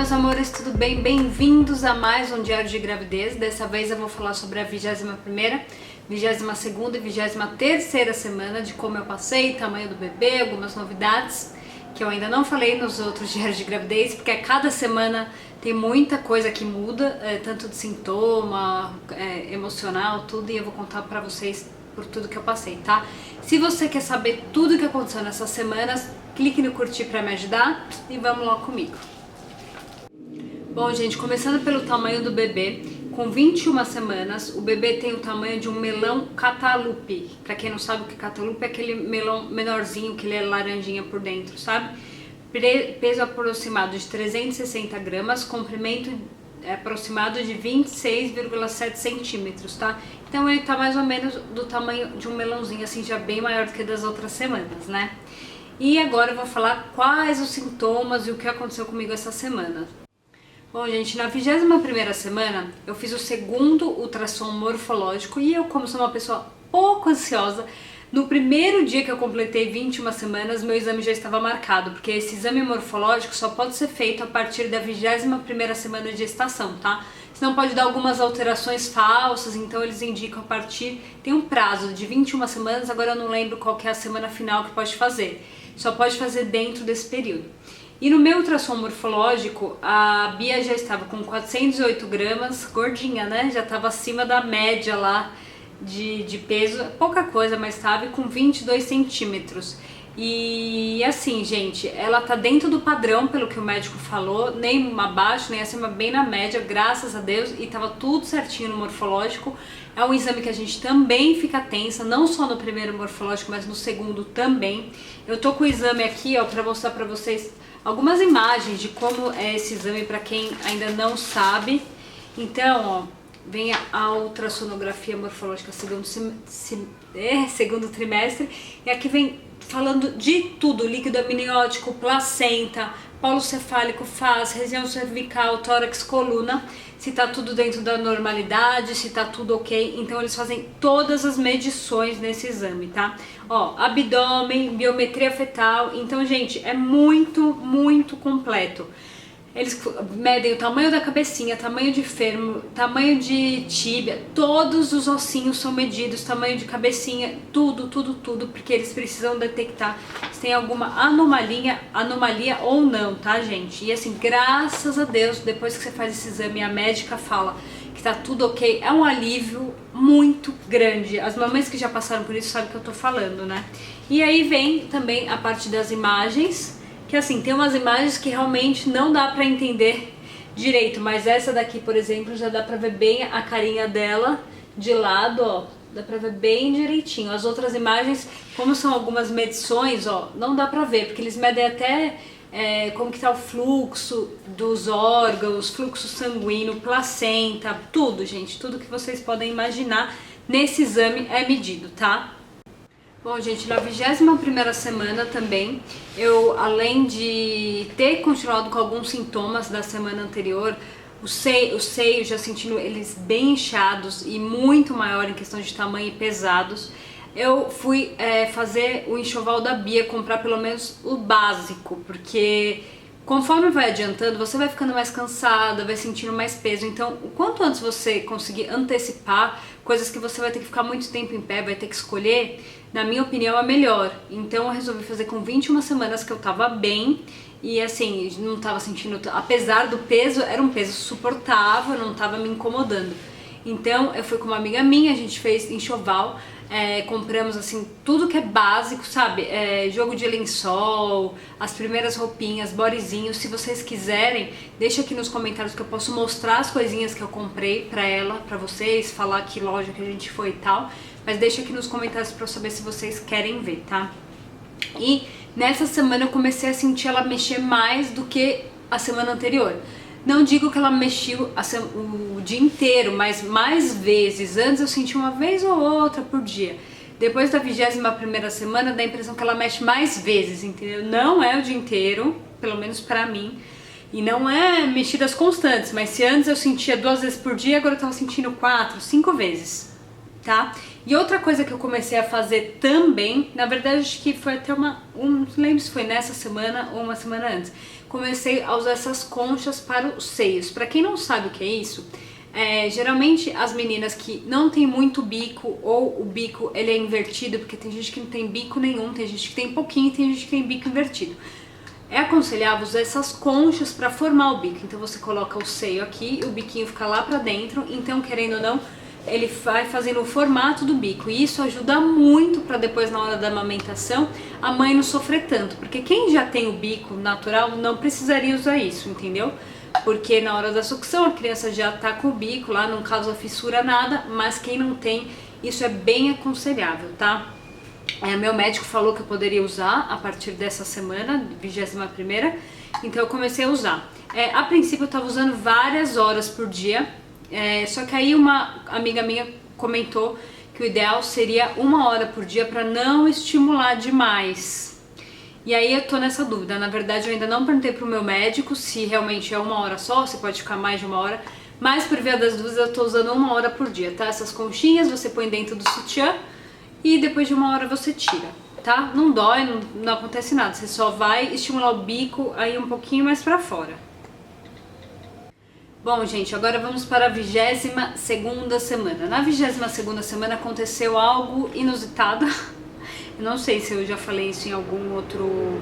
meus amores, tudo bem? Bem-vindos a mais um Diário de Gravidez. Dessa vez eu vou falar sobre a 21ª, 22ª e 23ª semana, de como eu passei, tamanho do bebê, algumas novidades que eu ainda não falei nos outros diários de gravidez, porque a cada semana tem muita coisa que muda, tanto de sintoma, emocional, tudo, e eu vou contar pra vocês por tudo que eu passei, tá? Se você quer saber tudo o que aconteceu nessas semanas, clique no curtir pra me ajudar e vamos lá comigo. Bom, gente, começando pelo tamanho do bebê, com 21 semanas, o bebê tem o tamanho de um melão Cantaloupe. Pra quem não sabe o que é Cantaloupe, é aquele melão menorzinho, que ele é laranjinha por dentro, sabe? Peso aproximado de 360 gramas, comprimento aproximado de 26,7 centímetros, tá? Então ele tá mais ou menos do tamanho de um melãozinho, assim, já bem maior do que das outras semanas, né? E agora eu vou falar quais os sintomas e o que aconteceu comigo essa semana. Bom, gente, na 21ª semana eu fiz o segundo ultrassom morfológico e eu, como sou uma pessoa pouco ansiosa, no primeiro dia que eu completei 21 semanas, meu exame já estava marcado, porque esse exame morfológico só pode ser feito a partir da 21ª semana de gestação, tá? Senão pode dar algumas alterações falsas, então eles indicam a partir, tem um prazo de 21 semanas, agora eu não lembro qual que é a semana final que pode fazer, só pode fazer dentro desse período. E no meu ultrassom morfológico, a Bia já estava com 408 gramas, gordinha, né? Já estava acima da média lá de peso, pouca coisa, mas estava com 22 centímetros. E assim, gente, ela tá dentro do padrão, pelo que o médico falou, nem abaixo, nem acima, bem na média, graças a Deus, e tava tudo certinho no morfológico. É um exame que a gente também fica tensa, não só no primeiro morfológico, mas no segundo também. Eu tô com o exame aqui, ó, pra mostrar pra vocês algumas imagens de como é esse exame para quem ainda não sabe. Então, ó, vem a ultrassonografia morfológica segundo trimestre, e aqui vem falando de tudo: líquido amniótico, placenta, polo cefálico, faz, região cervical, tórax, coluna, se tá tudo dentro da normalidade, se tá tudo ok. Então eles fazem todas as medições nesse exame, tá? Ó, abdômen, biometria fetal. Então, gente, é muito completo. Eles medem o tamanho da cabecinha, tamanho de fêmur, tamanho de tíbia, todos os ossinhos são medidos, tamanho de cabecinha, tudo, porque eles precisam detectar se tem alguma anomalia ou não, tá, gente? E assim, graças a Deus, depois que você faz esse exame, a médica fala que tá tudo ok, é um alívio muito grande. As mamães que já passaram por isso sabem o que eu tô falando, né? E aí vem também a parte das imagens, que assim, tem umas imagens que realmente não dá pra entender direito, mas essa daqui, por exemplo, já dá pra ver bem a carinha dela de lado, ó, dá pra ver bem direitinho. As outras imagens, como são algumas medições, ó, não dá pra ver, porque eles medem até como que tá o fluxo dos órgãos, fluxo sanguíneo, placenta, tudo, gente, tudo que vocês podem imaginar nesse exame é medido, tá? Bom, gente, na 21ª semana também, eu, além de ter continuado com alguns sintomas da semana anterior, os seios já sentindo eles bem inchados e muito maior em questão de tamanho e pesados, eu fui fazer o enxoval da Bia, comprar pelo menos o básico, porque conforme vai adiantando, você vai ficando mais cansada, vai sentindo mais peso. Então, o quanto antes você conseguir antecipar coisas que você vai ter que ficar muito tempo em pé, vai ter que escolher, na minha opinião, é melhor. Então, eu resolvi fazer com 21 semanas que eu tava bem e, assim, não tava sentindo... Apesar do peso, era um peso suportável, não tava me incomodando. Então, eu fui com uma amiga minha, a gente fez enxoval, compramos, assim, tudo que é básico, sabe? Jogo de lençol, as primeiras roupinhas, bodyzinho. Se vocês quiserem, deixa aqui nos comentários que eu posso mostrar as coisinhas que eu comprei pra ela, pra vocês, falar que loja que a gente foi e tal. Mas deixa aqui nos comentários pra eu saber se vocês querem ver, tá? E nessa semana eu comecei a sentir ela mexer mais do que a semana anterior. Não digo que ela mexeu o dia inteiro, mas mais vezes. Antes eu sentia uma vez ou outra por dia. Depois da 21ª semana dá a impressão que ela mexe mais vezes, entendeu? Não é o dia inteiro, pelo menos pra mim. E não é mexidas constantes, mas se antes eu sentia 2 vezes por dia, agora eu tava sentindo 4, 5 vezes. tá? E outra coisa que eu comecei a fazer também, na verdade acho que foi até não lembro se foi nessa semana ou uma semana antes, comecei a usar essas conchas para os seios. Para quem não sabe o que é isso, geralmente as meninas que não tem muito bico ou o bico ele é invertido, porque tem gente que não tem bico nenhum, tem gente que tem pouquinho e tem gente que tem bico invertido. É aconselhável usar essas conchas para formar o bico. Então você coloca o seio aqui e o biquinho fica lá para dentro, então querendo ou não, ele vai fazendo o formato do bico, e isso ajuda muito para depois na hora da amamentação a mãe não sofrer tanto, porque quem já tem o bico natural não precisaria usar isso, entendeu? Porque na hora da sucção a criança já tá com o bico lá, não causa fissura nada, mas quem não tem, isso é bem aconselhável, tá? Meu médico falou que eu poderia usar a partir dessa semana, 21ª, então eu comecei a usar. A princípio eu tava usando várias horas por dia, só que aí uma amiga minha comentou que o ideal seria 1 hora por dia para não estimular demais. E aí eu tô nessa dúvida. Na verdade eu ainda não perguntei pro meu médico se realmente é 1 hora só, se pode ficar mais de 1 hora. Mas por via das dúvidas eu tô usando 1 hora por dia, tá? Essas conchinhas você põe dentro do sutiã e depois de 1 hora você tira, tá? Não dói, não acontece nada. Você só vai estimular o bico aí um pouquinho mais pra fora. Bom, gente, agora vamos para a 22ª semana. Na 22ª semana aconteceu algo inusitado. Eu não sei se eu já falei isso em algum outro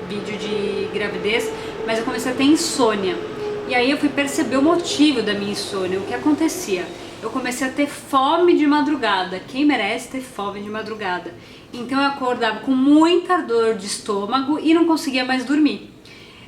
vídeo de gravidez, mas eu comecei a ter insônia. E aí eu fui perceber o motivo da minha insônia, o que acontecia. Eu comecei a ter fome de madrugada. Quem merece ter fome de madrugada? Então eu acordava com muita dor de estômago e não conseguia mais dormir.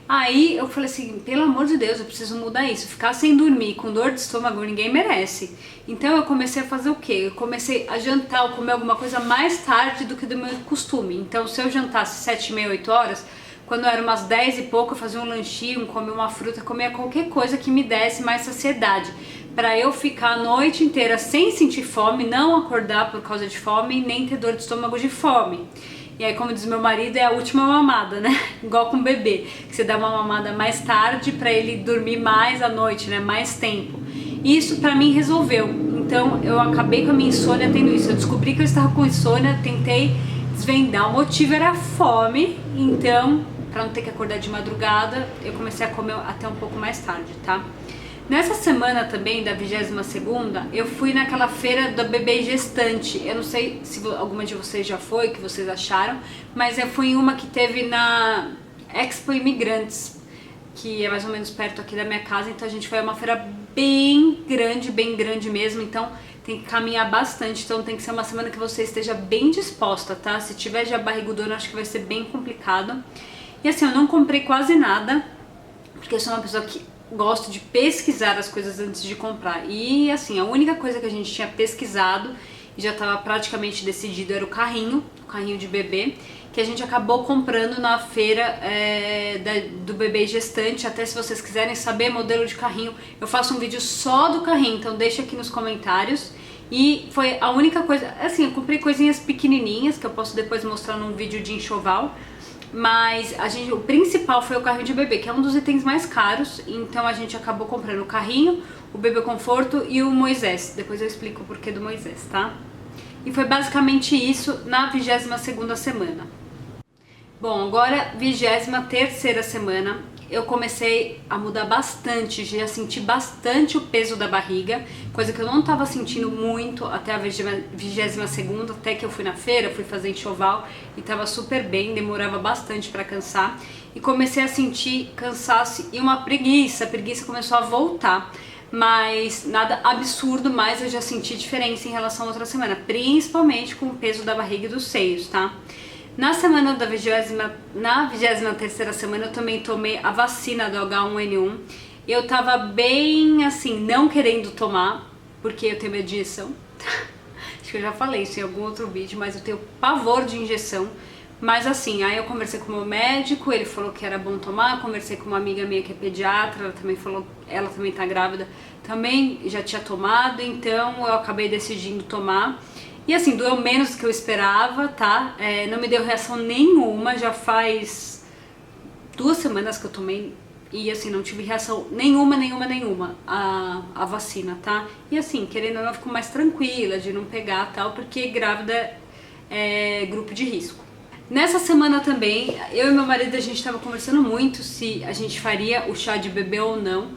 Aí eu falei assim, pelo amor de Deus, eu preciso mudar isso. Ficar sem dormir, com dor de estômago, ninguém merece. Então eu comecei a fazer o quê? Eu comecei a jantar ou comer alguma coisa mais tarde do que do meu costume. Então se eu jantasse 7h30, 8 horas, quando era umas 10 e pouco, eu fazia um lanchinho, comia uma fruta, comia qualquer coisa que me desse mais saciedade. Pra eu ficar a noite inteira sem sentir fome, não acordar por causa de fome, nem ter dor de estômago de fome. E aí, como diz meu marido, é a última mamada, né? Igual com o bebê, que você dá uma mamada mais tarde pra ele dormir mais à noite, né? Mais tempo. E isso pra mim resolveu. Então eu acabei com a minha insônia tendo isso. Eu descobri que eu estava com insônia, tentei desvendar. O motivo era a fome, então, pra não ter que acordar de madrugada, eu comecei a comer até um pouco mais tarde, tá? Nessa semana também, da 22ª, eu fui naquela feira da bebê gestante. Eu não sei se alguma de vocês já foi, o que vocês acharam, mas eu fui em uma que teve na Expo Imigrantes, que é mais ou menos perto aqui da minha casa. Então a gente foi a uma feira bem grande mesmo, então tem que caminhar bastante. Então tem que ser uma semana que você esteja bem disposta, tá? Se tiver já barrigudona, acho que vai ser bem complicado. E assim, eu não comprei quase nada, porque eu sou uma pessoa que gosto de pesquisar as coisas antes de comprar. E assim, a única coisa que a gente tinha pesquisado e já estava praticamente decidido era o carrinho de bebê, que a gente acabou comprando na feira do bebê gestante. Até se vocês quiserem saber modelo de carrinho, eu faço um vídeo só do carrinho, então deixa aqui nos comentários. E foi a única coisa, assim, eu comprei coisinhas pequenininhas que eu posso depois mostrar num vídeo de enxoval. Mas o principal foi o carrinho de bebê, que é um dos itens mais caros. Então a gente acabou comprando o carrinho, o bebê conforto e o Moisés. Depois eu explico o porquê do Moisés, tá? E foi basicamente isso na 22ª semana. Bom, agora 23ª semana, eu comecei a mudar bastante, já senti bastante o peso da barriga, coisa que eu não estava sentindo muito até a 22ª, até que eu fui na feira, fui fazer enxoval e estava super bem, demorava bastante para cansar. E comecei a sentir cansaço e uma preguiça, a preguiça começou a voltar. Mas nada absurdo, mas eu já senti diferença em relação à outra semana, principalmente com o peso da barriga e dos seios, tá? Na 23ª semana eu também tomei a vacina do H1N1. Eu tava bem assim, não querendo tomar, porque eu tenho medo de injeção. Acho que eu já falei isso em algum outro vídeo, mas eu tenho pavor de injeção. Mas assim, aí eu conversei com o meu médico, ele falou que era bom tomar. Conversei com uma amiga minha que é pediatra, ela também falou, ela também tá grávida, também já tinha tomado, então eu acabei decidindo tomar. E assim, doeu menos do que eu esperava, tá? Não me deu reação nenhuma, já faz 2 semanas que eu tomei E assim, não tive reação nenhuma à vacina, tá? E assim, querendo ou não, eu fico mais tranquila de não pegar tal, porque grávida é grupo de risco. Nessa semana também, eu e meu marido, a gente tava conversando muito se a gente faria o chá de bebê ou não,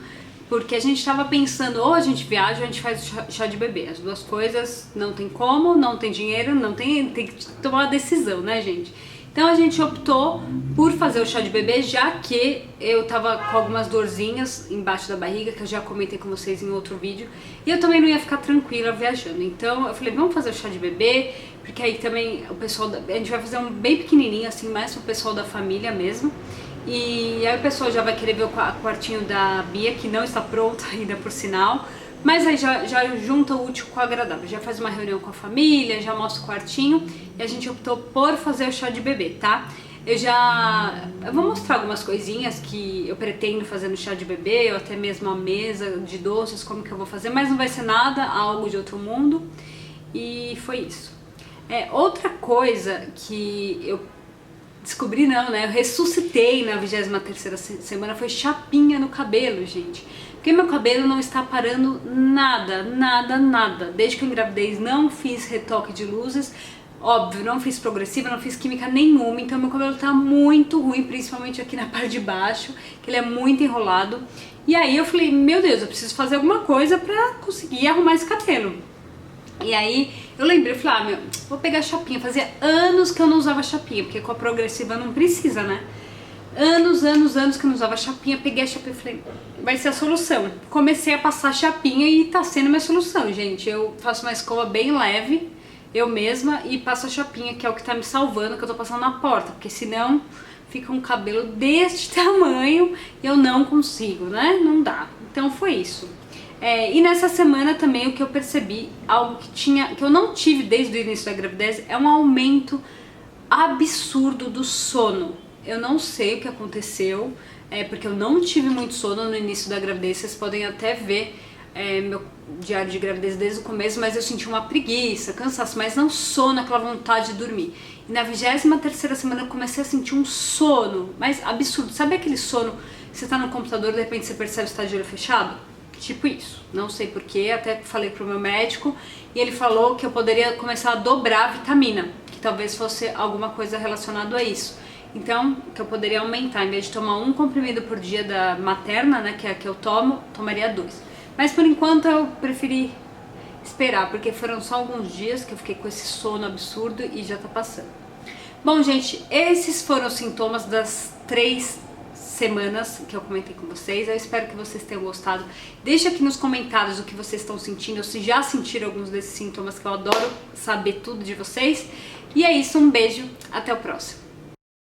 porque a gente tava pensando, ou a gente viaja ou a gente faz o chá de bebê. As duas coisas não tem como, não tem dinheiro, tem que tomar uma decisão, né, gente? Então a gente optou por fazer o chá de bebê, já que eu tava com algumas dorzinhas embaixo da barriga, que eu já comentei com vocês em outro vídeo, e eu também não ia ficar tranquila viajando. Então eu falei, vamos fazer o chá de bebê, porque aí também o pessoal, a gente vai fazer um bem pequenininho, assim, mais pro pessoal da família mesmo. E aí o pessoal já vai querer ver o quartinho da Bia, que não está pronto ainda por sinal. Mas aí já junta o útil com o agradável, já faz uma reunião com a família, já mostra o quartinho e a gente optou por fazer o chá de bebê, tá? Eu vou mostrar algumas coisinhas que eu pretendo fazer no chá de bebê, ou até mesmo a mesa de doces, como que eu vou fazer, mas não vai ser nada, algo de outro mundo. E foi isso. Outra coisa que eu descobri não, né? Eu ressuscitei na 23ª semana, foi chapinha no cabelo, gente. Porque meu cabelo não está parando nada. Desde que eu engravidei não fiz retoque de luzes, óbvio, não fiz progressiva, não fiz química nenhuma, então meu cabelo tá muito ruim, principalmente aqui na parte de baixo, que ele é muito enrolado. E aí eu falei, meu Deus, eu preciso fazer alguma coisa pra conseguir arrumar esse cabelo. E aí eu lembrei, eu falei, vou pegar chapinha. Fazia anos que eu não usava chapinha, porque com a progressiva não precisa, né? Anos que eu não usava chapinha, peguei a chapinha e falei, vai ser a solução. Comecei a passar chapinha e tá sendo minha solução, gente. Eu faço uma escova bem leve, eu mesma, e passo a chapinha, que é o que tá me salvando, que eu tô passando na porta, porque senão fica um cabelo deste tamanho e eu não consigo, né? Não dá. Então foi isso. E nessa semana também o que eu percebi, algo que eu não tive desde o início da gravidez, é um aumento absurdo do sono. Eu não sei o que aconteceu, porque eu não tive muito sono no início da gravidez. Vocês podem até ver meu diário de gravidez desde o começo, mas eu senti uma preguiça, cansaço, mas não sono, aquela vontade de dormir. E na 23ª semana eu comecei a sentir um sono, mas absurdo. Sabe aquele sono que você tá no computador e de repente você percebe que você tá de olho fechado? Tipo isso, não sei porquê, até falei pro meu médico e ele falou que eu poderia começar a dobrar a vitamina, que talvez fosse alguma coisa relacionada a isso. Então, que eu poderia aumentar, em vez de tomar um comprimido por dia da materna, né, que é a que eu tomo, tomaria 2. Mas por enquanto eu preferi esperar, porque foram só alguns dias que eu fiquei com esse sono absurdo e já tá passando. Bom, gente, esses foram os sintomas das 3 semanas que eu comentei com vocês. Eu espero que vocês tenham gostado. Deixa aqui nos comentários o que vocês estão sentindo, ou se já sentiram alguns desses sintomas, que eu adoro saber tudo de vocês. E é isso, um beijo, até o próximo.